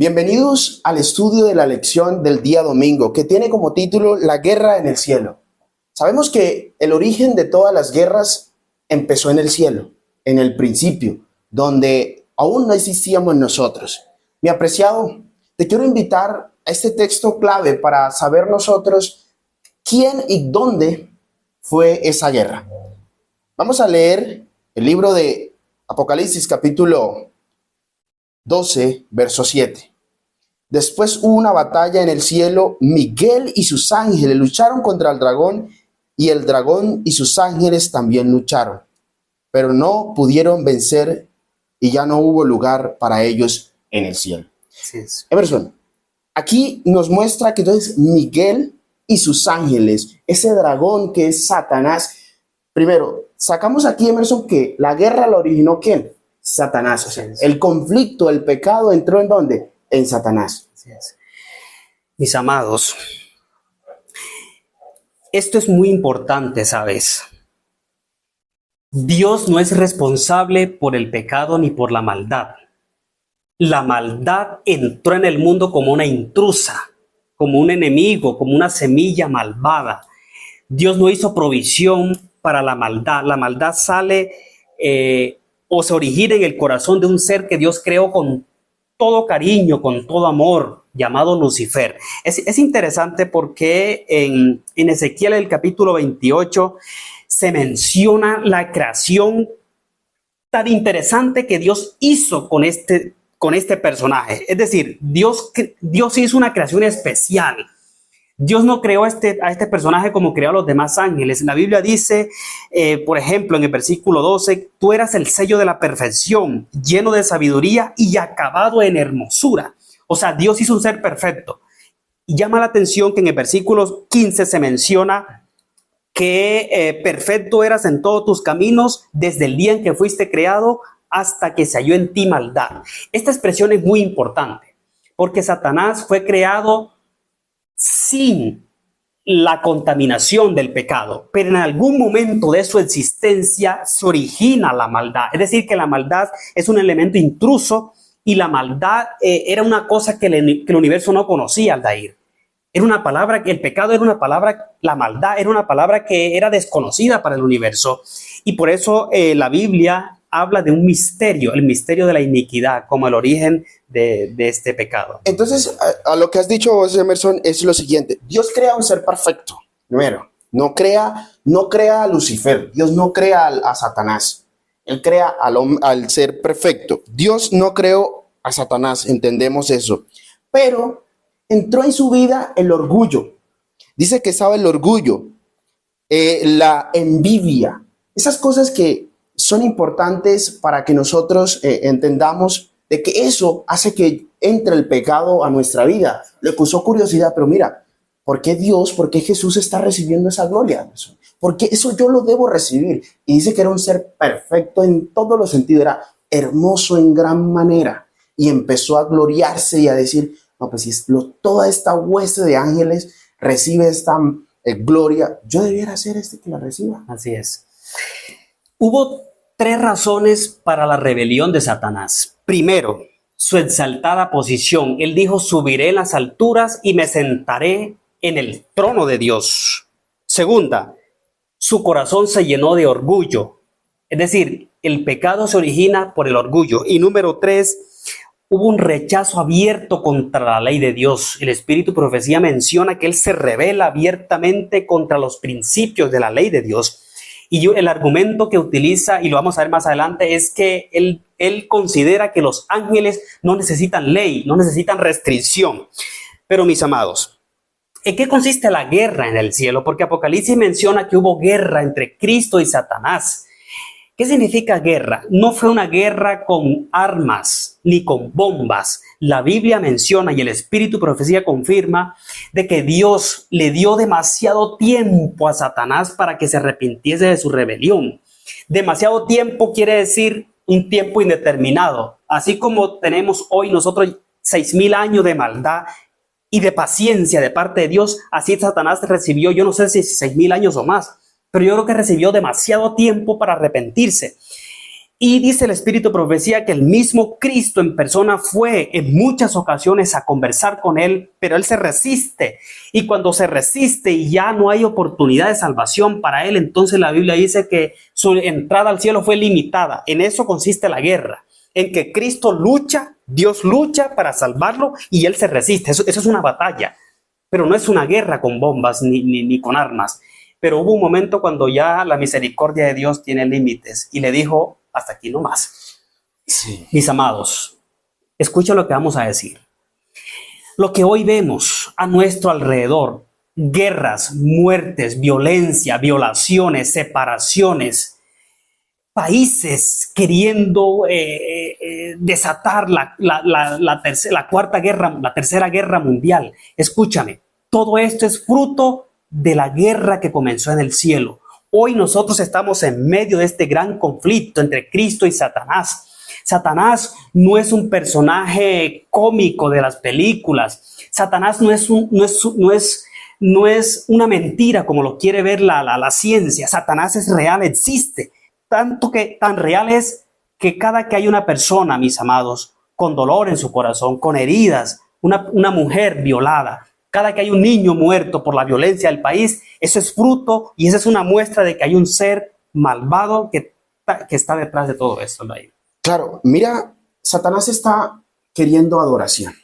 Bienvenidos al estudio de la lección del día domingo, que tiene como título La guerra en el cielo. Sabemos que el origen de todas las guerras empezó en el cielo, en el principio, donde aún no existíamos nosotros. Mi apreciado, te quiero invitar a este texto clave para saber nosotros quién y dónde fue esa guerra. Vamos a leer el libro de Apocalipsis capítulo 12, verso 7. Después hubo una batalla en el cielo. Miguel y sus ángeles lucharon contra el dragón, y el dragón y sus ángeles también lucharon, pero no pudieron vencer, y ya no hubo lugar para ellos en el cielo. Así es. Emerson, aquí nos muestra que entonces Miguel y sus ángeles, ese dragón que es Satanás, primero, sacamos aquí, Emerson, que la guerra la originó ¿quién? Satanás. O sea, el conflicto, el pecado entró ¿en dónde? En Satanás. Así es. Mis amados, esto es muy importante, ¿sabes? Dios no es responsable por el pecado ni por la maldad. La maldad entró en el mundo como una intrusa, como un enemigo, como una semilla malvada. Dios no hizo provisión para la maldad. La maldad sale o se origina en el corazón de un ser que Dios creó con todo cariño, con todo amor, llamado Lucifer. Es interesante porque en Ezequiel, el capítulo 28, se menciona la creación tan interesante que Dios hizo con este personaje. Es decir, Dios hizo una creación especial. Dios no creó a este personaje como creó a los demás ángeles. La Biblia dice, por ejemplo, en el versículo 12, tú eras el sello de la perfección, lleno de sabiduría y acabado en hermosura. O sea, Dios hizo un ser perfecto. Y llama la atención que en el versículo 15 se menciona que perfecto eras en todos tus caminos desde el día en que fuiste creado hasta que se halló en ti maldad. Esta expresión es muy importante porque Satanás fue creado sin la contaminación del pecado, pero en algún momento de su existencia se origina la maldad. Es decir, que la maldad es un elemento intruso y la maldad era una cosa que el universo no conocía, Aldair. Era una palabra que el pecado era una palabra, la maldad era una palabra que era desconocida para el universo. Y por eso la Biblia habla de un misterio, el misterio de la iniquidad, como el origen de este pecado. Entonces, a lo que has dicho vos, Emerson, es lo siguiente. Dios crea un ser perfecto. Primero, no crea a Lucifer. Dios no crea a Satanás. Él crea al ser perfecto. Dios no creó a Satanás, entendemos eso. Pero entró en su vida el orgullo. Dice que estaba el orgullo, la envidia. Esas cosas que son importantes para que nosotros entendamos de que eso hace que entre el pecado a nuestra vida. Le puso curiosidad, pero mira, ¿por qué Dios, por qué Jesús está recibiendo esa gloria? Porque eso yo lo debo recibir. Y dice que era un ser perfecto en todos los sentidos, era hermoso en gran manera. Y empezó a gloriarse y a decir, no, pues si toda esta hueste de ángeles recibe esta gloria, yo debiera ser este que la reciba. Así es. Hubo 3 razones para la rebelión de Satanás. Primero, su exaltada posición. Él dijo, subiré en las alturas y me sentaré en el trono de Dios. Segunda, su corazón se llenó de orgullo. Es decir, el pecado se origina por el orgullo. Y número 3, hubo un rechazo abierto contra la ley de Dios. El Espíritu Profecía menciona que él se rebela abiertamente contra los principios de la ley de Dios. Y el argumento que utiliza, y lo vamos a ver más adelante, es que él considera que los ángeles no necesitan ley, no necesitan restricción. Pero mis amados, ¿en qué consiste la guerra en el cielo? Porque Apocalipsis menciona que hubo guerra entre Cristo y Satanás. ¿Qué significa guerra? No fue una guerra con armas ni con bombas. La Biblia menciona y el Espíritu Profecía confirma de que Dios le dio demasiado tiempo a Satanás para que se arrepintiese de su rebelión. Demasiado tiempo quiere decir un tiempo indeterminado. Así como tenemos hoy nosotros 6,000 años de maldad y de paciencia de parte de Dios, así Satanás recibió, yo no sé si 6,000 años o más, pero yo creo que recibió demasiado tiempo para arrepentirse. Y dice el Espíritu de Profecía que el mismo Cristo en persona fue en muchas ocasiones a conversar con él, pero él se resiste. Y cuando se resiste y ya no hay oportunidad de salvación para él, entonces la Biblia dice que su entrada al cielo fue limitada. En eso consiste la guerra, en que Cristo lucha, Dios lucha para salvarlo y él se resiste. Eso es una batalla, pero no es una guerra con bombas ni con armas. Pero hubo un momento cuando ya la misericordia de Dios tiene límites y le dijo, hasta aquí no más. Sí. Mis amados, escucha lo que vamos a decir. Lo que hoy vemos a nuestro alrededor, guerras, muertes, violencia, violaciones, separaciones, países queriendo desatar la tercera guerra mundial. Escúchame, todo esto es fruto de la guerra que comenzó en el cielo. Hoy nosotros estamos en medio de este gran conflicto entre Cristo y Satanás. Satanás no es un personaje cómico de las películas. Satanás no es una mentira como lo quiere ver la ciencia. Satanás es real, existe. Tan real es que cada que hay una persona, mis amados, con dolor en su corazón, con heridas, una mujer violada, cada que hay un niño muerto por la violencia del país, eso es fruto y esa es una muestra de que hay un ser malvado que está detrás de todo esto. Claro, mira, Satanás está queriendo adoración.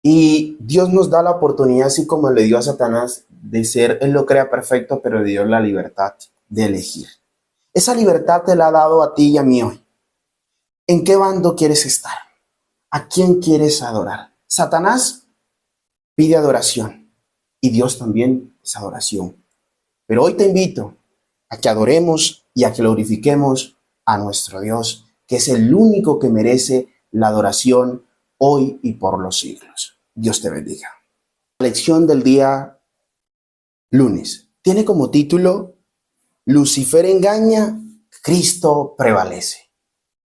Y Dios nos da la oportunidad, así como le dio a Satanás, de ser, él lo crea perfecto, pero le dio la libertad de elegir. Esa libertad te la ha dado a ti y a mí hoy. ¿En qué bando quieres estar? ¿A quién quieres adorar? Satanás pide adoración y Dios también es adoración. Pero hoy te invito a que adoremos y a que glorifiquemos a nuestro Dios, que es el único que merece la adoración hoy y por los siglos. Dios te bendiga. La lección del día lunes tiene como título Lucifer engaña, Cristo prevalece.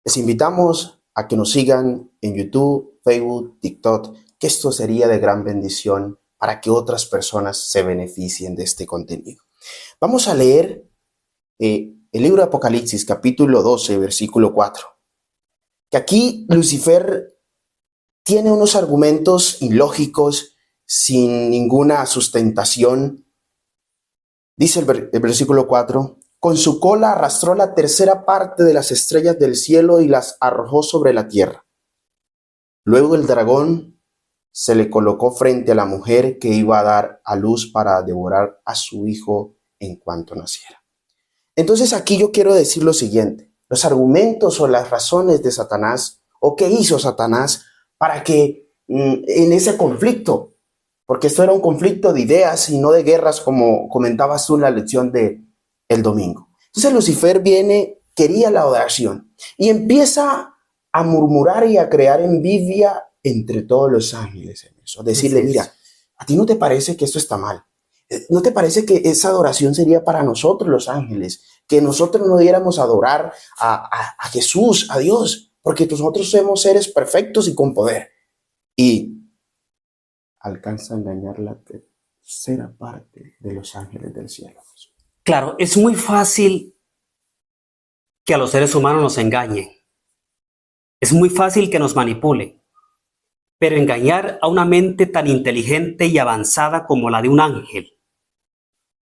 Les invitamos a que nos sigan en YouTube, Facebook, TikTok, que esto sería de gran bendición para que otras personas se beneficien de este contenido. Vamos a leer el libro de Apocalipsis, capítulo 12, versículo 4. Que aquí Lucifer tiene unos argumentos ilógicos, sin ninguna sustentación. Dice el versículo 4, con su cola arrastró la tercera parte de las estrellas del cielo y las arrojó sobre la tierra. Luego el dragón se le colocó frente a la mujer que iba a dar a luz para devorar a su hijo en cuanto naciera. Entonces aquí yo quiero decir lo siguiente, los argumentos o las razones de Satanás, o qué hizo Satanás para que en ese conflicto, porque esto era un conflicto de ideas y no de guerras como comentabas tú en la lección del domingo. Entonces Lucifer quería la adoración y empieza a murmurar y a crear envidia entre todos los ángeles. Decirle, mira, ¿a ti no te parece que esto está mal? ¿No te parece que esa adoración sería para nosotros los ángeles? Que nosotros no diéramos a adorar a Jesús, a Dios, porque nosotros somos seres perfectos y con poder. Y alcanza a engañar la tercera parte de los ángeles del cielo. Claro, es muy fácil que a los seres humanos nos engañen. Es muy fácil que nos manipulen. Pero engañar a una mente tan inteligente y avanzada como la de un ángel,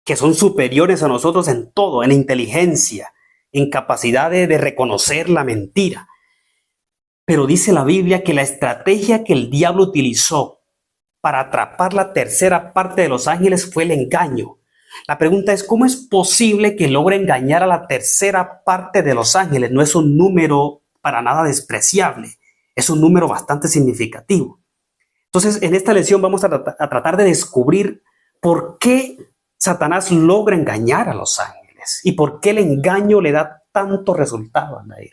que son superiores a nosotros en todo, en inteligencia, en capacidad de reconocer la mentira. Pero dice la Biblia que la estrategia que el diablo utilizó para atrapar la tercera parte de los ángeles fue el engaño. La pregunta es, ¿cómo es posible que logre engañar a la tercera parte de los ángeles? No es un número para nada despreciable, es un número bastante significativo. Entonces, en esta lección vamos a tratar de descubrir por qué Satanás logra engañar a los ángeles y por qué el engaño le da tanto resultado a Nair.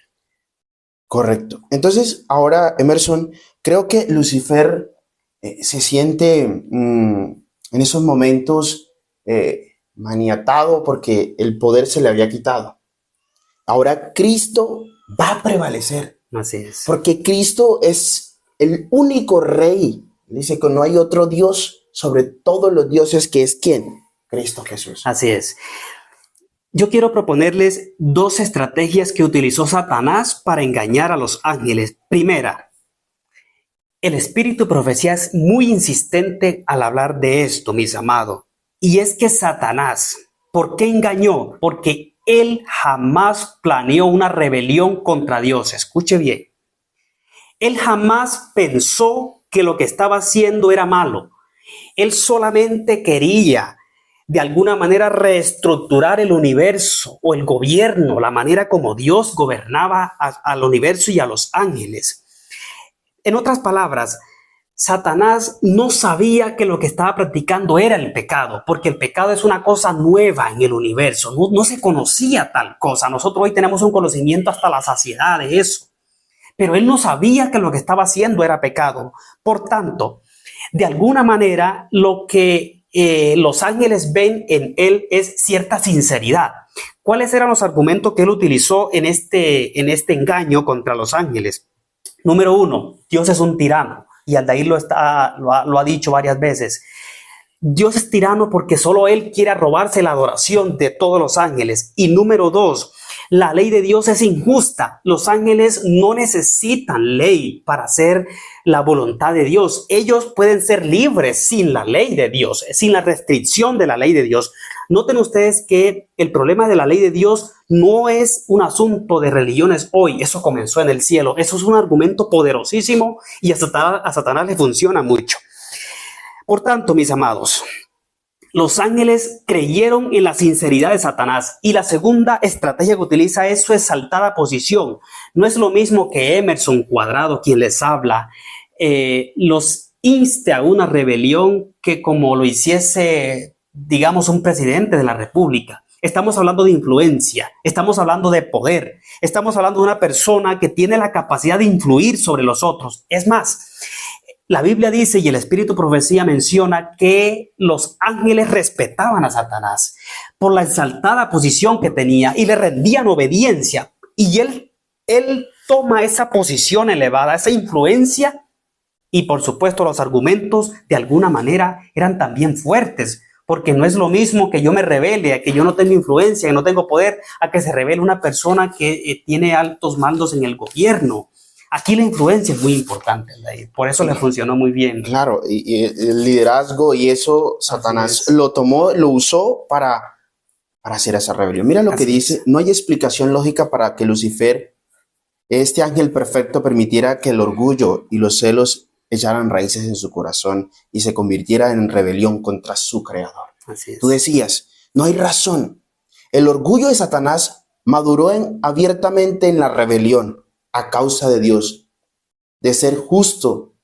Correcto. Entonces, ahora, Emerson, creo que Lucifer se siente en esos momentos maniatado porque el poder se le había quitado. Ahora Cristo va a prevalecer. Así es. Porque Cristo es el único rey. Dice que no hay otro Dios sobre todos los dioses, que es ¿quién? Cristo Jesús. Así es. Yo quiero proponerles dos estrategias que utilizó Satanás para engañar a los ángeles. Primera, el espíritu de profecía es muy insistente al hablar de esto, mis amados. Y es que Satanás, ¿por qué engañó? Porque él jamás planeó una rebelión contra Dios. Escuche bien. Él jamás pensó que lo que estaba haciendo era malo. Él solamente quería, de alguna manera, reestructurar el universo o el gobierno, la manera como Dios gobernaba al universo y a los ángeles. En otras palabras, Satanás no sabía que lo que estaba practicando era el pecado, porque el pecado es una cosa nueva en el universo. No se conocía tal cosa. Nosotros hoy tenemos un conocimiento hasta la saciedad de eso. Pero él no sabía que lo que estaba haciendo era pecado. Por tanto, de alguna manera, lo que los ángeles ven en él es cierta sinceridad. ¿Cuáles eran los argumentos que él utilizó en este engaño contra los ángeles? Número uno, Dios es un tirano. Y Aldair lo ha dicho varias veces. Dios es tirano porque solo él quiere robarse la adoración de todos los ángeles. Y número dos, la ley de Dios es injusta. Los ángeles no necesitan ley para hacer la voluntad de Dios. Ellos pueden ser libres sin la ley de Dios, sin la restricción de la ley de Dios. Noten ustedes que el problema de la ley de Dios no es un asunto de religiones hoy. Eso comenzó en el cielo. Eso es un argumento poderosísimo y a Satanás le funciona mucho. Por tanto, mis amados, los ángeles creyeron en la sinceridad de Satanás, y la segunda estrategia que utiliza es su exaltada posición. No es lo mismo que Emerson Cuadrado, quien les habla, los inste a una rebelión que como lo hiciese, digamos, un presidente de la República. Estamos hablando de influencia, estamos hablando de poder, estamos hablando de una persona que tiene la capacidad de influir sobre los otros. Es más, la Biblia dice, y el Espíritu de Profecía menciona, que los ángeles respetaban a Satanás por la exaltada posición que tenía y le rendían obediencia. Y él toma esa posición elevada, esa influencia, y por supuesto los argumentos de alguna manera eran también fuertes, porque no es lo mismo que yo me rebele, a que yo no tengo influencia, que no tengo poder, a que se revele una persona que tiene altos mandos en el gobierno. Aquí la influencia es muy importante, por eso le funcionó muy bien. Claro, y el liderazgo y eso, Satanás lo tomó, lo usó para hacer esa rebelión. Mira lo que dice, no hay explicación lógica para que Lucifer, este ángel perfecto, permitiera que el orgullo y los celos echaran raíces en su corazón y se convirtiera en rebelión contra su creador. Así es. Tú decías, no hay razón. El orgullo de Satanás maduró abiertamente en la rebelión a causa de Dios, de ser justo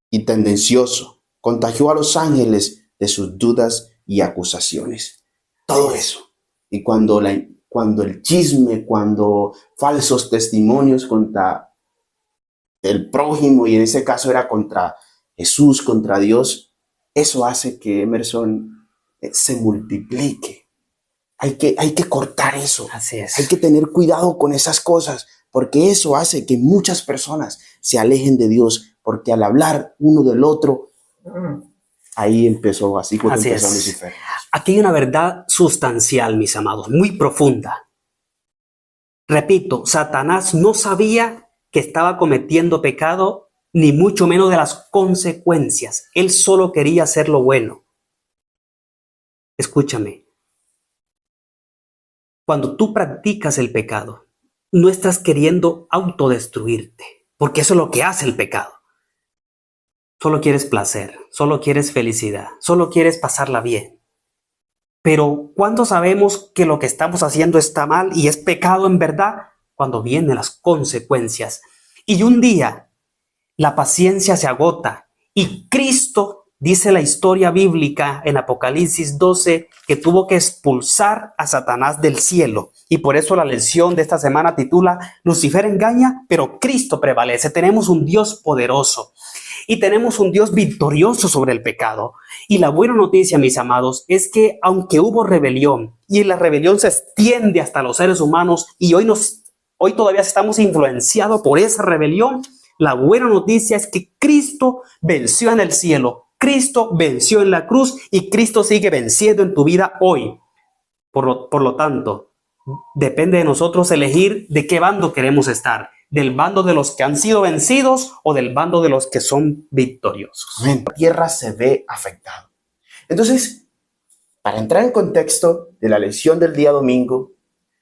y tendencioso. Contagió a los ángeles de sus dudas y acusaciones. Todo eso. Y cuando el chisme, cuando falsos testimonios contra el prójimo, y en ese caso era contra Jesús, contra Dios, eso hace que Emerson se multiplique. Hay que cortar eso. Así es. Hay que tener cuidado con esas cosas, porque eso hace que muchas personas se alejen de Dios, porque al hablar uno del otro, ahí empezó, así como empezó Lucifer. Aquí hay una verdad sustancial, mis amados, muy profunda. Repito, Satanás no sabía que estaba cometiendo pecado, ni mucho menos de las consecuencias. Él solo quería hacer lo bueno. Escúchame. Cuando tú practicas el pecado, no estás queriendo autodestruirte, porque eso es lo que hace el pecado. Solo quieres placer, solo quieres felicidad, solo quieres pasarla bien. Pero ¿cuándo sabemos que lo que estamos haciendo está mal y es pecado en verdad? Cuando vienen las consecuencias. Y un día la paciencia se agota y Cristo, dice la historia bíblica en Apocalipsis 12, que tuvo que expulsar a Satanás del cielo. Y por eso la lección de esta semana titula Lucifer engaña, pero Cristo prevalece. Tenemos un Dios poderoso y tenemos un Dios victorioso sobre el pecado. Y la buena noticia, mis amados, es que aunque hubo rebelión y la rebelión se extiende hasta los seres humanos y hoy todavía estamos influenciados por esa rebelión, la buena noticia es que Cristo venció en el cielo, Cristo venció en la cruz y Cristo sigue venciendo en tu vida hoy. Por lo tanto, depende de nosotros elegir de qué bando queremos estar, del bando de los que han sido vencidos o del bando de los que son victoriosos. Amén. La tierra se ve afectada. Entonces, para entrar en contexto de la lección del día domingo,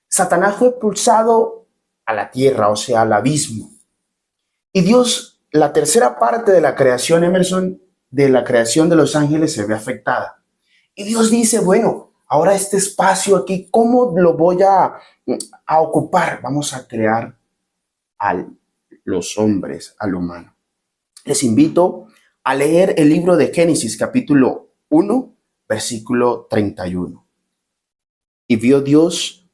Satanás fue expulsado a la tierra, o sea, al abismo. Y Dios, la tercera parte de la creación, Emerson, de la creación de los ángeles se ve afectada. Y Dios dice, bueno, ahora este espacio aquí, ¿cómo lo voy a ocupar? Vamos a crear a los hombres, al humano. Les invito a leer el libro de Génesis, capítulo 1, versículo 31. Y vio Dios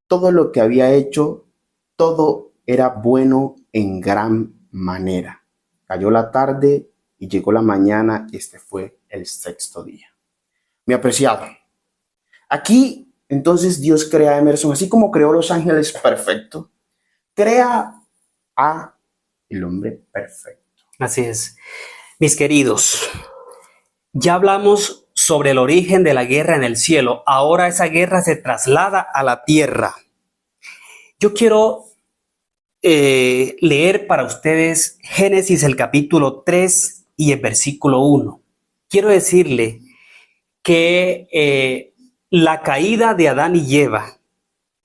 todo lo que había hecho, todo era bueno en gran manera. Cayó la tarde y llegó la mañana, este fue el sexto día. Mi apreciado, aquí entonces Dios crea a Emerson, así como creó los ángeles perfectos, crea a el hombre perfecto. Así es. Mis queridos, ya hablamos sobre el origen de la guerra en el cielo. Ahora esa guerra se traslada a la tierra. Yo quiero leer para ustedes Génesis el capítulo 3 y el versículo 1. Quiero decirle que la caída de Adán y Eva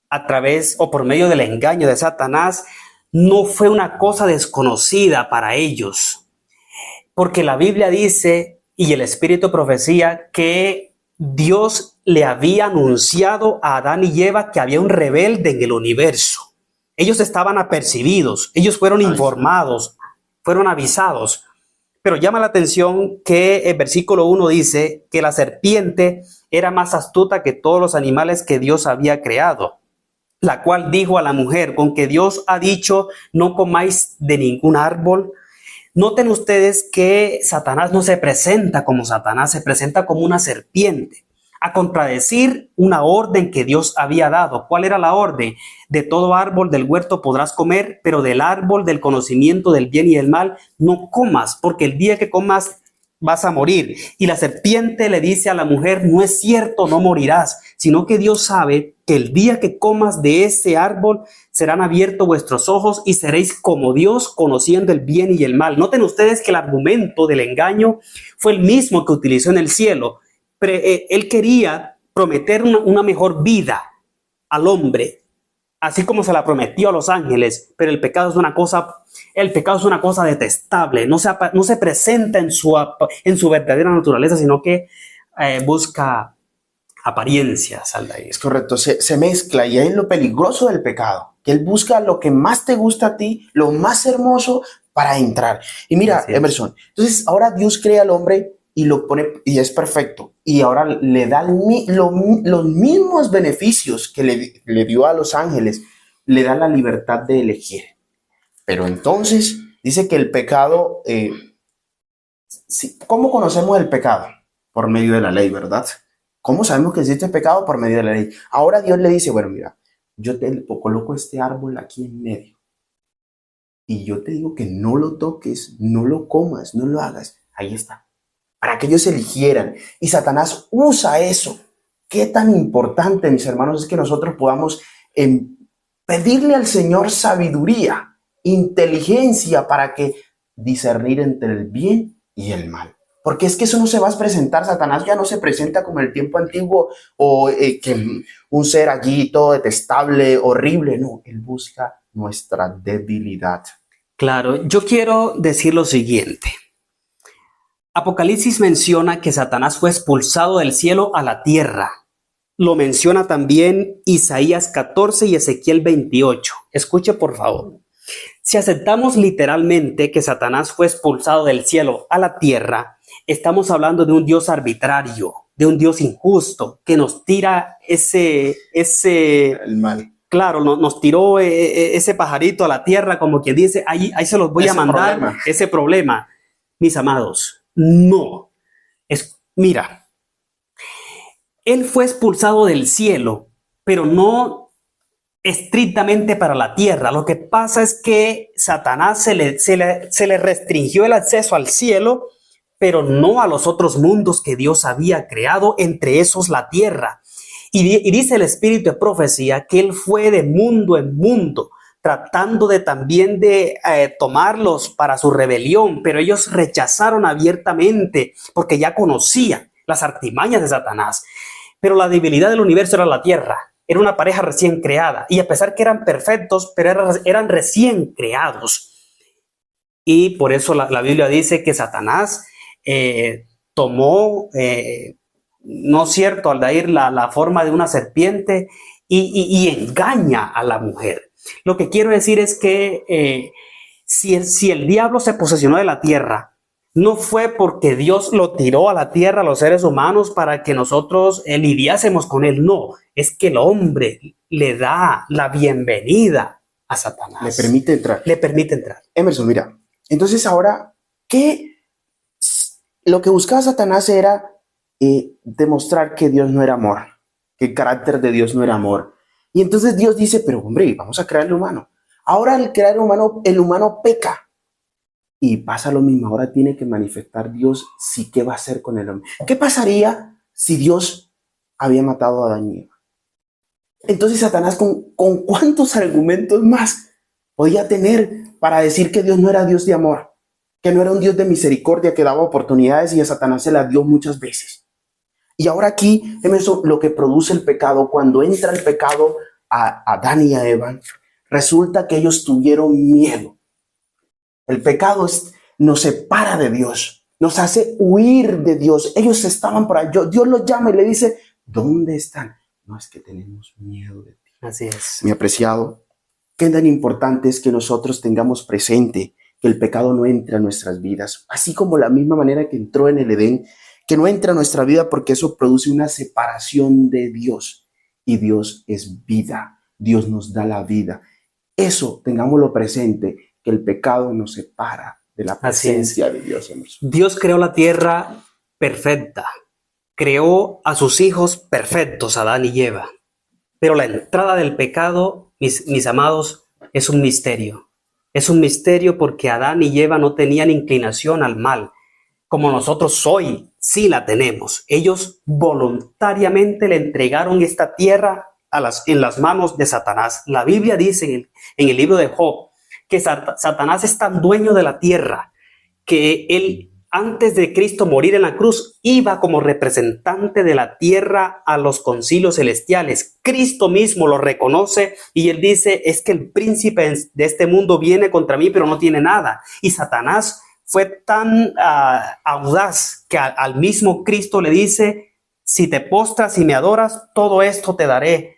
a través o por medio del engaño de Satanás no fue una cosa desconocida para ellos, porque la Biblia dice y el Espíritu de profecía que Dios le había anunciado a Adán y Eva que había un rebelde en el universo. Ellos estaban apercibidos, ellos fueron informados, fueron avisados. Pero llama la atención que el versículo 1 dice que la serpiente era más astuta que todos los animales que Dios había creado, la cual dijo a la mujer, con que Dios ha dicho, no comáis de ningún árbol. Noten ustedes que Satanás no se presenta como Satanás, se presenta como una serpiente, a contradecir una orden que Dios había dado. ¿Cuál era la orden? De todo árbol del huerto podrás comer, pero del árbol del conocimiento del bien y del mal no comas, porque el día que comas vas a morir. Y la serpiente le dice a la mujer, no es cierto, no morirás, sino que Dios sabe que el día que comas de ese árbol serán abiertos vuestros ojos y seréis como Dios, conociendo el bien y el mal. Noten ustedes que el argumento del engaño fue el mismo que utilizó en el cielo. Él quería prometer una mejor vida al hombre, así como se la prometió a los ángeles, pero el pecado es una cosa detestable, no se presenta en su verdadera naturaleza, sino que busca apariencias. Es correcto, se mezcla, y ahí es lo peligroso del pecado, que él busca lo que más te gusta a ti, lo más hermoso para entrar. Y mira, Emerson, entonces ahora Dios crea al hombre y lo pone, y es perfecto, y ahora le da los mismos beneficios que le dio a los ángeles, le da la libertad de elegir. Pero entonces dice que el pecado, ¿cómo conocemos el pecado? Por medio de la ley, ¿verdad? ¿Cómo sabemos que existe el pecado? Por medio de la ley. Ahora Dios le dice, bueno, mira, yo te coloco este árbol aquí en medio, y yo te digo que no lo toques, no lo comas, no lo hagas. Ahí está, para que ellos eligieran. Y Satanás usa eso. Qué tan importante, mis hermanos, es que nosotros podamos pedirle al Señor sabiduría, inteligencia para que discernir entre el bien y el mal. Porque es que eso no se va a presentar. Satanás ya no se presenta como en el tiempo antiguo o que un ser allí todo detestable, horrible. No, él busca nuestra debilidad. Claro, yo quiero decir lo siguiente. Apocalipsis menciona que Satanás fue expulsado del cielo a la tierra. Lo menciona también Isaías 14 y Ezequiel 28. Escuche, por favor. Si aceptamos literalmente que Satanás fue expulsado del cielo a la tierra, estamos hablando de un Dios arbitrario, de un Dios injusto, que nos tira el mal. Claro, nos tiró ese pajarito a la tierra, como quien dice, ahí se los voy a mandar, ese problema. Mis amados, no. Mira, él fue expulsado del cielo, pero no estrictamente para la tierra. Lo que pasa es que Satanás se le restringió el acceso al cielo, pero no a los otros mundos que Dios había creado, entre esos la tierra. Y dice el espíritu de profecía que él fue de mundo en mundo, tratando de también de tomarlos para su rebelión, pero ellos rechazaron abiertamente porque ya conocían las artimañas de Satanás. Pero la debilidad del universo era la tierra, era una pareja recién creada, y a pesar que eran perfectos, pero eran recién creados. Y por eso la Biblia dice que Satanás tomó, no es cierto, Aldair, la forma de una serpiente y engaña a la mujer. Lo que quiero decir es que si el diablo se posesionó de la tierra, no fue porque Dios lo tiró a la tierra a los seres humanos para que nosotros lidiásemos con él. No, es que el hombre le da la bienvenida a Satanás. Le permite entrar. Le permite entrar. Emerson, mira, entonces ahora, lo que buscaba Satanás era demostrar que Dios no era amor, que el carácter de Dios no era amor. Y entonces Dios dice, pero hombre, vamos a crear el humano. Ahora al crear el humano peca. Y pasa lo mismo, ahora tiene que manifestar Dios sí qué va a hacer con el hombre. ¿Qué pasaría si Dios había matado a Adán y Eva? Entonces Satanás con cuántos argumentos más podía tener para decir que Dios no era Dios de amor, que no era un Dios de misericordia que daba oportunidades y a Satanás se las dio muchas veces. Y ahora aquí, eso lo que produce el pecado, cuando entra el pecado a Adán y a Eva, resulta que ellos tuvieron miedo. El pecado nos separa de Dios, nos hace huir de Dios. Ellos estaban por ahí, Dios los llama y le dice, ¿dónde están? No, es que tenemos miedo de ti. Así es. Mi apreciado, qué tan importante es que nosotros tengamos presente que el pecado no entra en nuestras vidas, así como la misma manera que entró en el Edén, que no entra en nuestra vida porque eso produce una separación de Dios. Y Dios es vida, Dios nos da la vida. Eso tengámoslo presente, que el pecado nos separa de la presencia de Dios. Dios creó la tierra perfecta, creó a sus hijos perfectos, Adán y Eva. Pero la entrada del pecado, mis amados, es un misterio. Es un misterio porque Adán y Eva no tenían inclinación al mal, como nosotros hoy sí la tenemos. Ellos voluntariamente le entregaron esta tierra en las manos de Satanás. La Biblia dice en el libro de Job que Satanás es tan dueño de la tierra que él, antes de Cristo morir en la cruz, iba como representante de la tierra a los concilios celestiales. Cristo mismo lo reconoce y él dice, es que el príncipe de este mundo viene contra mí, pero no tiene nada. Y Satanás fue tan audaz que al mismo Cristo le dice, si te postras y me adoras, todo esto te daré.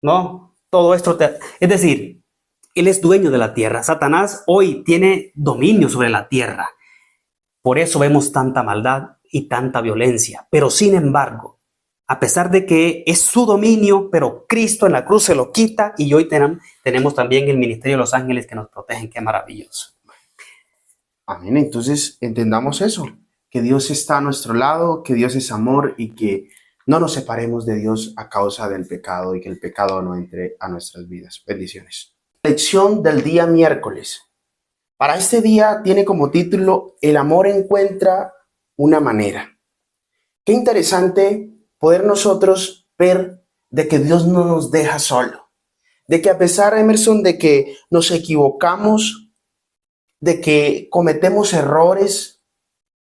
No, todo esto es decir, él es dueño de la tierra. Satanás hoy tiene dominio sobre la tierra. Por eso vemos tanta maldad y tanta violencia. Pero sin embargo, a pesar de que es su dominio, pero Cristo en la cruz se lo quita y hoy tenemos también el ministerio de los ángeles que nos protegen. Qué maravilloso. Amén. Entonces entendamos eso, que Dios está a nuestro lado, que Dios es amor y que no nos separemos de Dios a causa del pecado y que el pecado no entre a nuestras vidas. Bendiciones. Lección del día miércoles. Para este día tiene como título El amor encuentra una manera. Qué interesante poder nosotros ver de que Dios no nos deja solo. De que a pesar, Emerson, de que nos equivocamos, de que cometemos errores,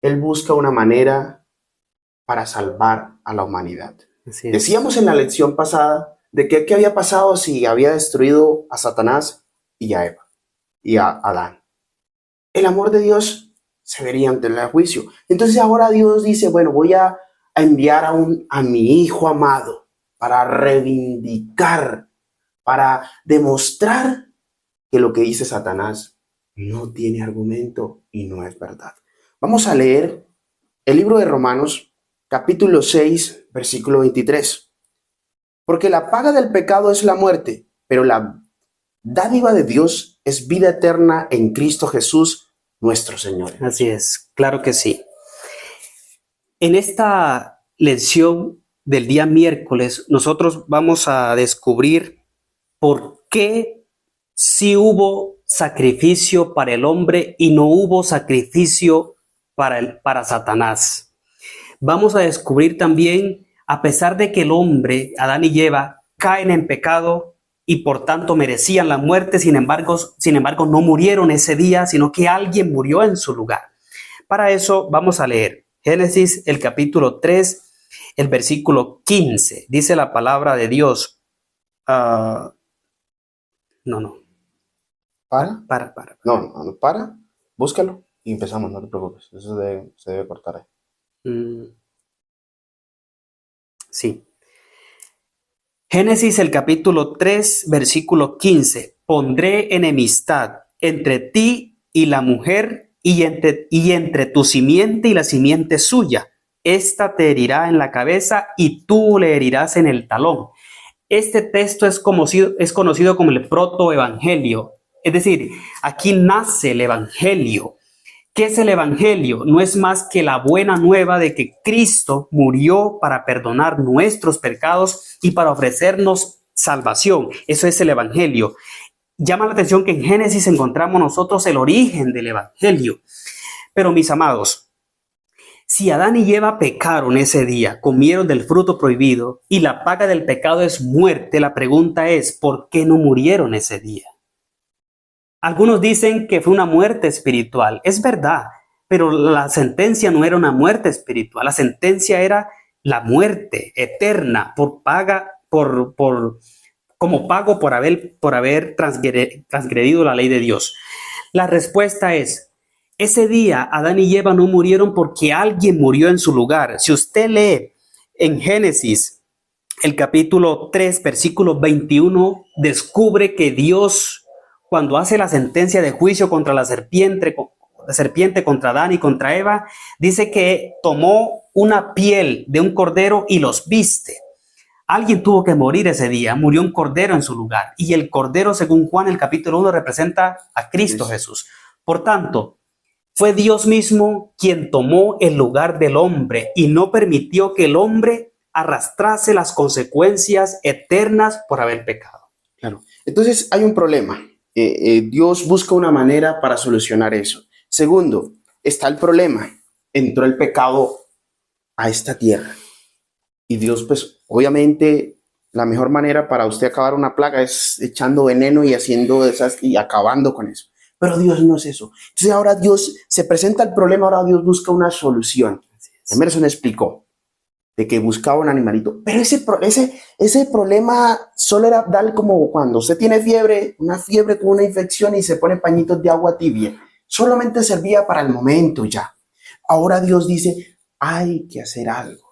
Él busca una manera para salvar a la humanidad. Decíamos en la lección pasada de que qué había pasado si había destruido a Satanás y a Eva y a Adán. El amor de Dios se vería ante el juicio. Entonces ahora Dios dice, bueno, voy a enviar a mi hijo amado para reivindicar, para demostrar que lo que dice Satanás no tiene argumento y no es verdad. Vamos a leer el libro de Romanos, capítulo 6, versículo 23. Porque la paga del pecado es la muerte, pero la dádiva de Dios es vida eterna en Cristo Jesús, nuestro Señor. Así es, claro que sí. En esta lección del día miércoles, nosotros vamos a descubrir por qué sí hubo sacrificio para el hombre y no hubo sacrificio para Satanás. Vamos a descubrir también a pesar de que el hombre, Adán y Eva, caen en pecado y por tanto merecían la muerte, sin embargo no murieron ese día, sino que alguien murió en su lugar. Para eso vamos a leer Génesis, el capítulo 3, el versículo 15. Dice la palabra de Dios. No. ¿Para? No, para. Búscalo y empezamos, no te preocupes. Se debe cortar ahí. Sí. Génesis, el capítulo 3, versículo 15. Pondré enemistad entre ti y la mujer y entre tu simiente y la simiente suya. Esta te herirá en la cabeza y tú le herirás en el talón. Este texto es conocido como el protoevangelio. Es decir, aquí nace el evangelio. ¿Qué es el evangelio? No es más que la buena nueva de que Cristo murió para perdonar nuestros pecados y para ofrecernos salvación. Eso es el evangelio. Llama la atención que en Génesis encontramos nosotros el origen del evangelio. Pero mis amados, si Adán y Eva pecaron ese día, comieron del fruto prohibido y la paga del pecado es muerte, la pregunta es, ¿por qué no murieron ese día? Algunos dicen que fue una muerte espiritual. Es verdad, pero la sentencia no era una muerte espiritual. La sentencia era la muerte eterna como pago por haber transgredido la ley de Dios. La respuesta es, ese día Adán y Eva no murieron porque alguien murió en su lugar. Si usted lee en Génesis, el capítulo 3, versículo 21, descubre que Dios, cuando hace la sentencia de juicio contra la serpiente contra Adán y contra Eva, dice que tomó una piel de un cordero y los viste. Alguien tuvo que morir ese día, murió un cordero en su lugar. Y el cordero, según Juan, el capítulo 1, representa a Cristo Jesús. Por tanto, fue Dios mismo quien tomó el lugar del hombre y no permitió que el hombre arrastrase las consecuencias eternas por haber pecado. Claro. Entonces hay un problema. Dios busca una manera para solucionar eso. Segundo, está el problema. Entró el pecado a esta tierra. Y Dios, pues, obviamente, la mejor manera para usted acabar una plaga es echando veneno y haciendo esas y acabando con eso. Pero Dios no es eso. Entonces ahora Dios se presenta el problema, ahora Dios busca una solución. Emerson explicó de que buscaba un animalito. Pero ese problema solo era dar como cuando usted tiene fiebre, una fiebre con una infección y se pone pañitos de agua tibia. Solamente servía para el momento ya. Ahora Dios dice, hay que hacer algo.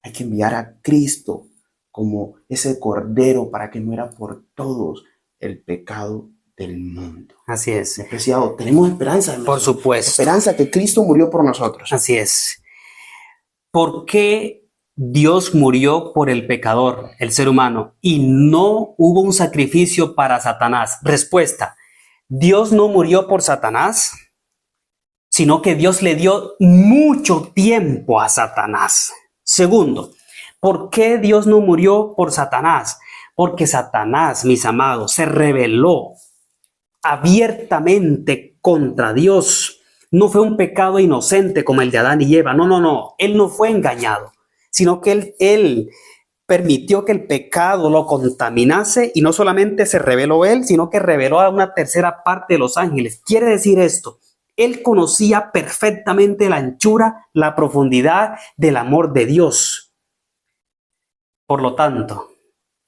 Hay que enviar a Cristo como ese cordero para que muera por todos el pecado del mundo. Así es. Apreciado, tenemos esperanza. Por supuesto. Esperanza que Cristo murió por nosotros. Así es. ¿Por qué Dios murió por el pecador, el ser humano, y no hubo un sacrificio para Satanás? Respuesta, Dios no murió por Satanás, sino que Dios le dio mucho tiempo a Satanás. Segundo, ¿por qué Dios no murió por Satanás? Porque Satanás, mis amados, se rebeló abiertamente contra Dios. No fue un pecado inocente como el de Adán y Eva. No. Él no fue engañado, sino que él permitió que el pecado lo contaminase y no solamente se rebeló él, sino que rebeló a una tercera parte de los ángeles. Quiere decir esto, él conocía perfectamente la anchura, la profundidad del amor de Dios. Por lo tanto,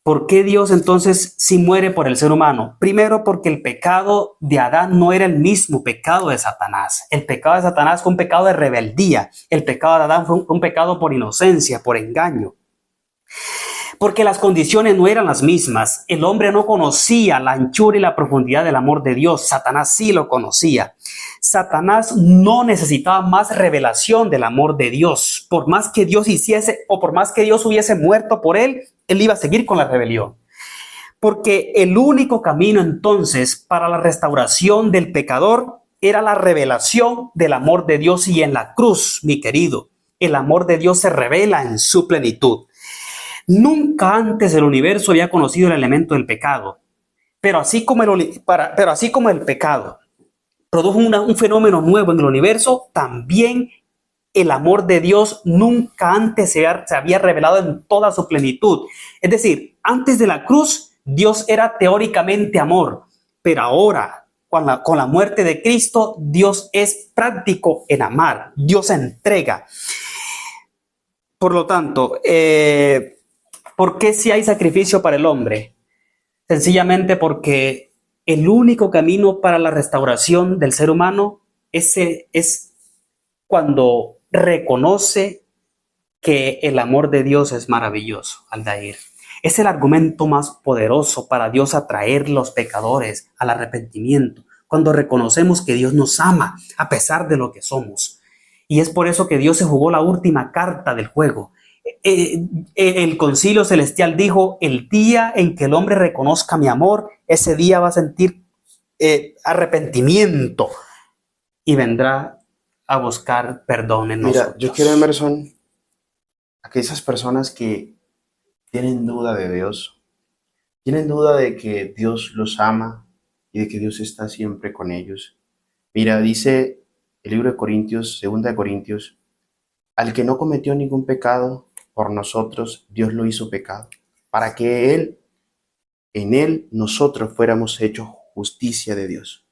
¿por qué Dios entonces sí muere por el ser humano? Primero, porque el pecado de Adán no era el mismo pecado de Satanás. El pecado de Satanás fue un pecado de rebeldía. El pecado de Adán fue un pecado por inocencia, por engaño. Porque las condiciones no eran las mismas. El hombre no conocía la anchura y la profundidad del amor de Dios. Satanás sí lo conocía. Satanás no necesitaba más revelación del amor de Dios. Por más que Dios hiciese o por más que Dios hubiese muerto por él iba a seguir con la rebelión. Porque el único camino entonces para la restauración del pecador era la revelación del amor de Dios. Y en la cruz, mi querido, el amor de Dios se revela en su plenitud. Nunca antes el universo había conocido el elemento del pecado. Pero así como el pecado produjo un fenómeno nuevo en el universo, también el amor de Dios nunca antes se había revelado en toda su plenitud. Es decir, antes de la cruz, Dios era teóricamente amor, pero ahora, con la muerte de Cristo, Dios es práctico en amar. Dios entrega. Por lo tanto, ¿por qué si hay sacrificio para el hombre? Sencillamente porque el único camino para la restauración del ser humano es cuando reconoce que el amor de Dios es maravilloso, Aldair. Es el argumento más poderoso para Dios atraer a los pecadores al arrepentimiento, cuando reconocemos que Dios nos ama a pesar de lo que somos. Y es por eso que Dios se jugó la última carta del juego. El concilio celestial dijo, el día en que el hombre reconozca mi amor, ese día va a sentir arrepentimiento y vendrá a buscar perdón en nosotros. Mira, yo quiero, Emerson, a que esas personas que tienen duda de Dios, tienen duda de que Dios los ama y de que Dios está siempre con ellos. Mira, dice el libro de Corintios, 2 de Corintios, al que no cometió ningún pecado, por nosotros Dios lo hizo pecado, para que en él nosotros fuéramos hechos justicia de Dios.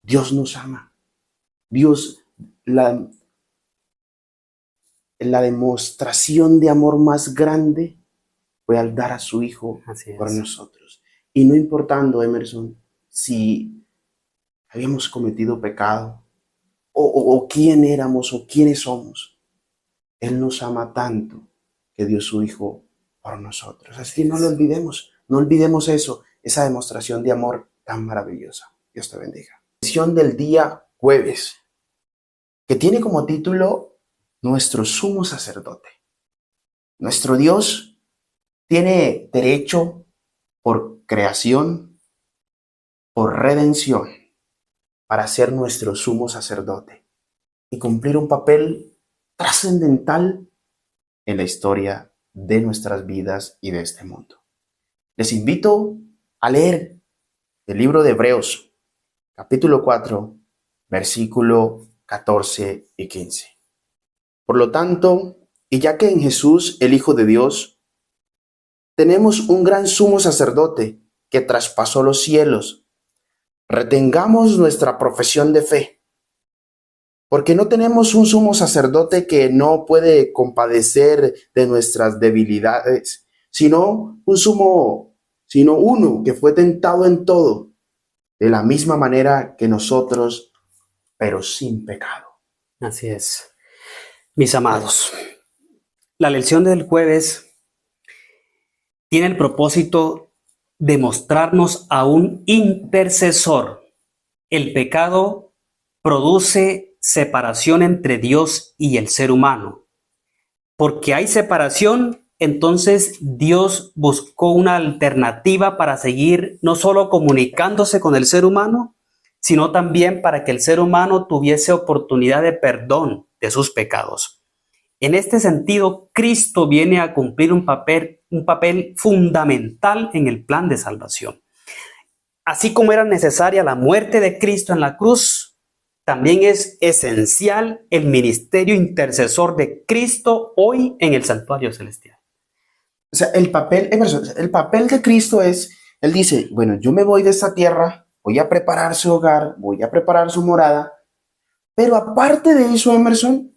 Dios nos ama. Dios, la demostración de amor más grande fue al dar a su Hijo por nosotros. Y no importando, Emerson, si habíamos cometido pecado, o quién éramos, o quiénes somos, Él nos ama tanto que dio su Hijo por nosotros. Así que no lo olvidemos, no olvidemos eso, esa demostración de amor tan maravillosa. Dios te bendiga. Lección del día jueves, que tiene como título Nuestro sumo sacerdote. Nuestro Dios tiene derecho por creación, por redención, para ser nuestro sumo sacerdote y cumplir un papel trascendental en la historia de nuestras vidas y de este mundo. Les invito a leer el libro de Hebreos, capítulo 4, versículo 14 y 15. Por lo tanto, y ya que en Jesús, el Hijo de Dios, tenemos un gran sumo sacerdote que traspasó los cielos, retengamos nuestra profesión de fe, porque no tenemos un sumo sacerdote que no puede compadecer de nuestras debilidades, sino uno que fue tentado en todo, de la misma manera que nosotros, pero sin pecado. Así es. Mis amados, la lección del jueves tiene el propósito de mostrarnos a un intercesor. El pecado produce separación entre Dios y el ser humano. Porque hay separación, entonces Dios buscó una alternativa para seguir no solo comunicándose con el ser humano, sino también para que el ser humano tuviese oportunidad de perdón de sus pecados. En este sentido, Cristo viene a cumplir un papel fundamental en el plan de salvación. Así como era necesaria la muerte de Cristo en la cruz, también es esencial el ministerio intercesor de Cristo hoy en el santuario celestial. O sea, el papel de Cristo es, Él dice, bueno, yo me voy de esta tierra, voy a preparar su hogar, voy a preparar su morada, pero aparte de eso, Emerson,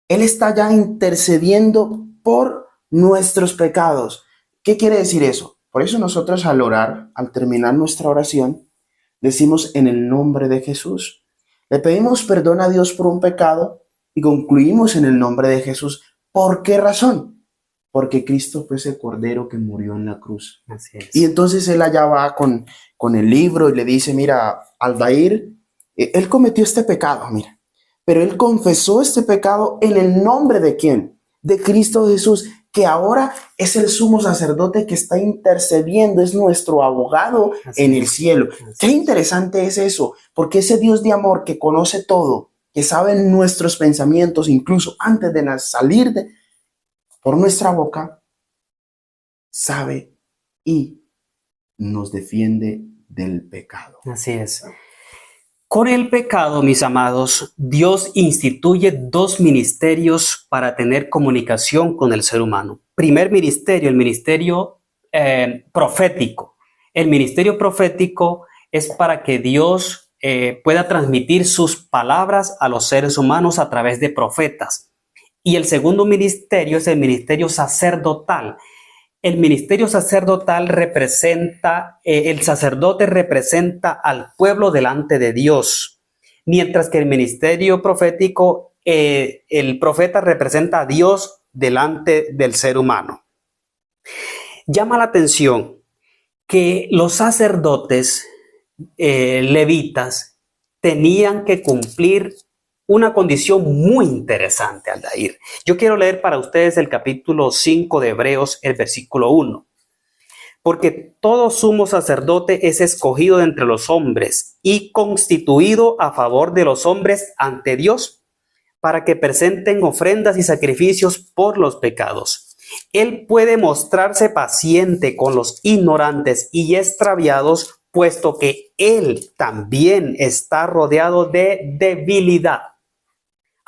Él está ya intercediendo por nuestros pecados. ¿Qué quiere decir eso? Por eso nosotros al orar, al terminar nuestra oración, decimos en el nombre de Jesús. Le pedimos perdón a Dios por un pecado y concluimos en el nombre de Jesús. ¿Por qué razón? Porque Cristo fue ese cordero que murió en la cruz. Así es. Y entonces Él allá va con el libro y le dice, mira, Aldair, Él cometió este pecado, mira. Pero Él confesó este pecado en el nombre de ¿quién? De Cristo Jesús, que ahora es el sumo sacerdote que está intercediendo, es nuestro abogado en el cielo. Qué interesante es eso, porque ese Dios de amor que conoce todo, que sabe nuestros pensamientos, incluso antes de salir por nuestra boca, sabe y nos defiende del pecado. Así es. Con el pecado, mis amados, Dios instituye dos ministerios para tener comunicación con el ser humano. Primer ministerio, el ministerio profético. El ministerio profético es para que Dios pueda transmitir sus palabras a los seres humanos a través de profetas. Y el segundo ministerio es el ministerio sacerdotal. El ministerio sacerdotal representa, el sacerdote representa al pueblo delante de Dios, mientras que el ministerio profético, el profeta representa a Dios delante del ser humano. Llama la atención que los sacerdotes levitas tenían que cumplir una condición muy interesante, Aldair. Yo quiero leer para ustedes el capítulo 5 de Hebreos, el versículo 1. Porque todo sumo sacerdote es escogido de entre los hombres y constituido a favor de los hombres ante Dios, para que presenten ofrendas y sacrificios por los pecados. Él puede mostrarse paciente con los ignorantes y extraviados, puesto que él también está rodeado de debilidad.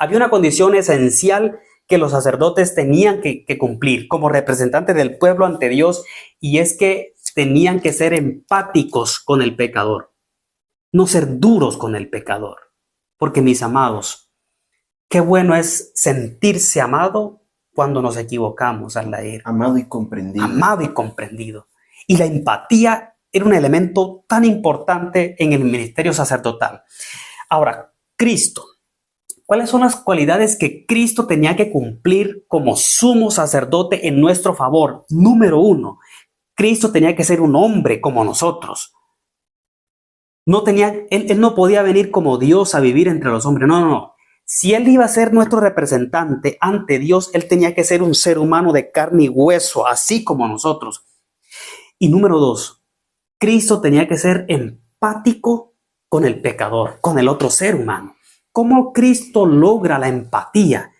Había una condición esencial que los sacerdotes tenían que cumplir como representantes del pueblo ante Dios, y es que tenían que ser empáticos con el pecador, no ser duros con el pecador. Porque, mis amados, qué bueno es sentirse amado cuando nos equivocamos, Aldair. Amado y comprendido. Amado y comprendido. Y la empatía era un elemento tan importante en el ministerio sacerdotal. Ahora, Cristo. ¿Cuáles son las cualidades que Cristo tenía que cumplir como sumo sacerdote en nuestro favor? Número 1, Cristo tenía que ser un hombre como nosotros. Él no podía venir como Dios a vivir entre los hombres. No. Si Él iba a ser nuestro representante ante Dios, Él tenía que ser un ser humano de carne y hueso, así como nosotros. Y número 2, Cristo tenía que ser empático con el pecador, con el otro ser humano. ¿Cómo Cristo logra la empatía?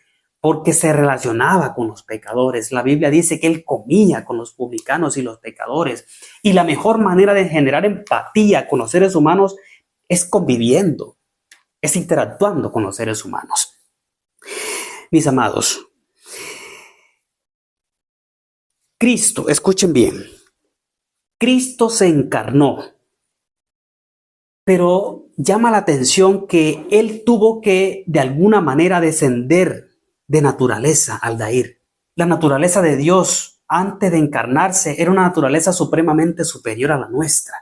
Porque se relacionaba con los pecadores. La Biblia dice que Él comía con los publicanos y los pecadores. Y la mejor manera de generar empatía con los seres humanos es conviviendo, es interactuando con los seres humanos. Mis amados, Cristo, escuchen bien, Cristo se encarnó, pero llama la atención que Él tuvo que de alguna manera descender de naturaleza, Aldair. La naturaleza de Dios antes de encarnarse era una naturaleza supremamente superior a la nuestra.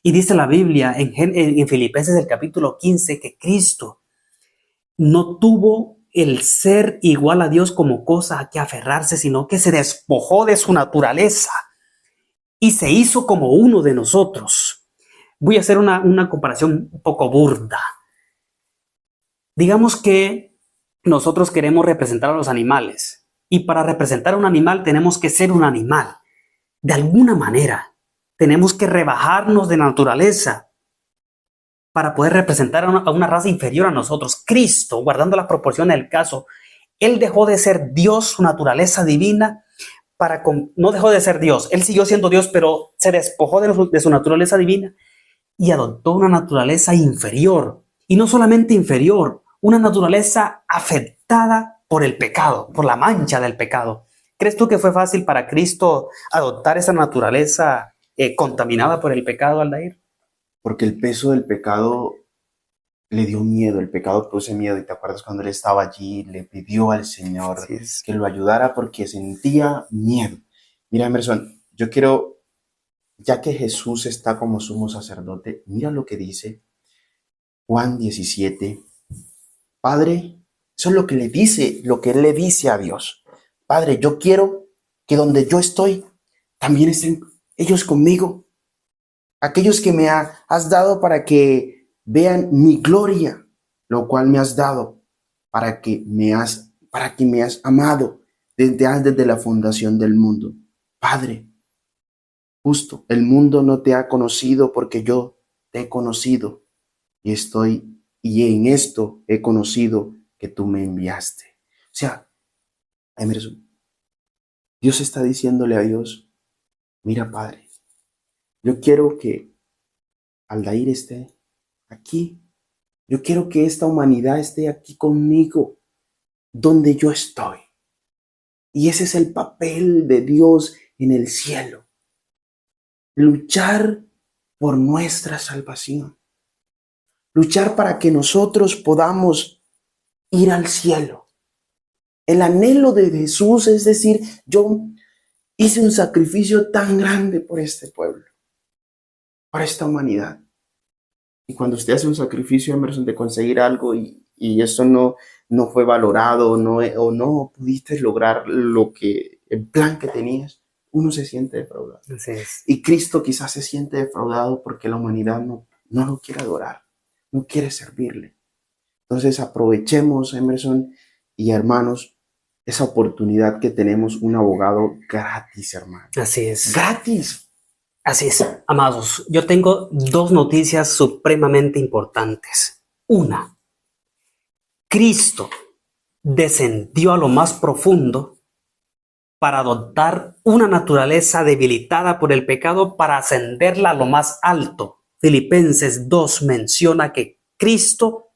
Y dice la Biblia en Filipenses el capítulo 15 que Cristo no tuvo el ser igual a Dios como cosa a que aferrarse, sino que se despojó de su naturaleza y se hizo como uno de nosotros. Voy a hacer una comparación un poco burda. Digamos que nosotros queremos representar a los animales, y para representar a un animal tenemos que ser un animal. De alguna manera, tenemos que rebajarnos de naturaleza para poder representar a una raza inferior a nosotros. Cristo, guardando las proporciones del caso, Él dejó de ser Dios, su naturaleza divina, no dejó de ser Dios. Él siguió siendo Dios, pero se despojó de su naturaleza divina y adoptó una naturaleza inferior. Y no solamente inferior, una naturaleza afectada por el pecado, por la mancha del pecado. ¿Crees tú que fue fácil para Cristo adoptar esa naturaleza contaminada por el pecado, Aldair? Porque el peso del pecado le dio miedo, el pecado produce miedo. Y te acuerdas cuando él estaba allí, le pidió al Señor que lo ayudara porque sentía miedo. Mira, Emerson, yo quiero, ya que Jesús está como sumo sacerdote, mira lo que dice Juan 17. Padre, eso es lo que le dice, lo que él le dice a Dios. Padre, yo quiero que donde yo estoy, también estén ellos conmigo. Aquellos que me has dado para que vean mi gloria, lo cual me has dado para que me has amado desde antes de la fundación del mundo. Padre, justo, el mundo no te ha conocido porque yo te he conocido y en esto he conocido que tú me enviaste. O sea, Emerson, Dios está diciéndole a Dios, mira, Padre, yo quiero que Aldair esté aquí Yo quiero que esta humanidad esté aquí conmigo, donde yo estoy. Y ese es el papel de Dios en el cielo. Luchar por nuestra salvación. Luchar para que nosotros podamos ir al cielo. El anhelo de Jesús es decir, yo hice un sacrificio tan grande por este pueblo, para esta humanidad. Y cuando usted hace un sacrificio, Emerson, de conseguir algo y eso no fue valorado o no pudiste lograr el plan que tenías, uno se siente defraudado. Así es. Y Cristo quizás se siente defraudado porque la humanidad no lo quiere adorar, no quiere servirle. Entonces aprovechemos, Emerson y hermanos, esa oportunidad que tenemos, un abogado gratis, hermano. Así es. Gratis. Así es, amados. Yo tengo dos noticias supremamente importantes. Una, Cristo descendió a lo más profundo para adoptar una naturaleza debilitada por el pecado para ascenderla a lo más alto. Filipenses 2 menciona que Cristo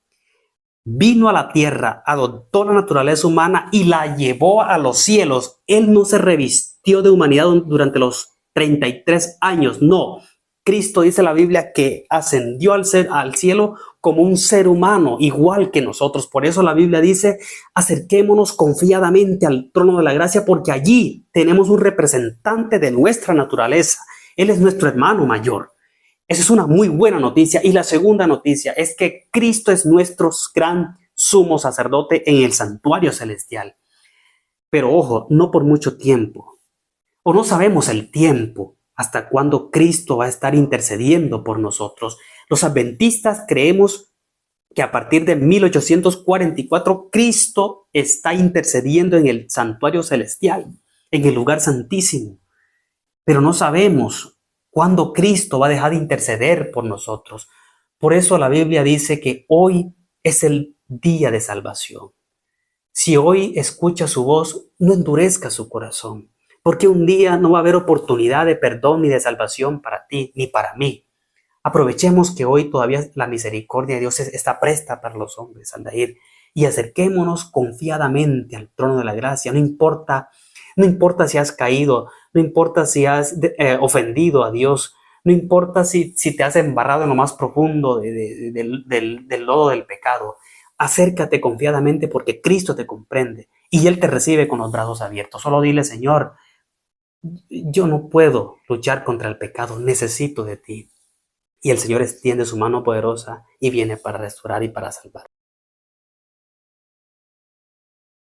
vino a la tierra, adoptó la naturaleza humana y la llevó a los cielos. Él no se revistió de humanidad durante los 33 años, no. Cristo dice la Biblia que ascendió al cielo como un ser humano, igual que nosotros. Por eso la Biblia dice, acerquémonos confiadamente al trono de la gracia, porque allí tenemos un representante de nuestra naturaleza. Él es nuestro hermano mayor. Esa es una muy buena noticia. Y la segunda noticia es que Cristo es nuestro gran sumo sacerdote en el santuario celestial. Pero ojo, no por mucho tiempo. O no sabemos el tiempo hasta cuándo Cristo va a estar intercediendo por nosotros. Los adventistas creemos que a partir de 1844 Cristo está intercediendo en el santuario celestial, en el lugar santísimo. Pero no sabemos cuándo Cristo va a dejar de interceder por nosotros. Por eso la Biblia dice que hoy es el día de salvación. Si hoy escucha su voz, no endurezca su corazón, porque un día no va a haber oportunidad de perdón ni de salvación para ti ni para mí. Aprovechemos que hoy todavía la misericordia de Dios está presta para los hombres, Aldair, y acerquémonos confiadamente al trono de la gracia. No importa si has caído, no importa si has ofendido a Dios, no importa si te has embarrado en lo más profundo del lodo del pecado. Acércate confiadamente porque Cristo te comprende y Él te recibe con los brazos abiertos. Solo dile, Señor, yo no puedo luchar contra el pecado, necesito de ti. Y el Señor extiende su mano poderosa y viene para restaurar y para salvar.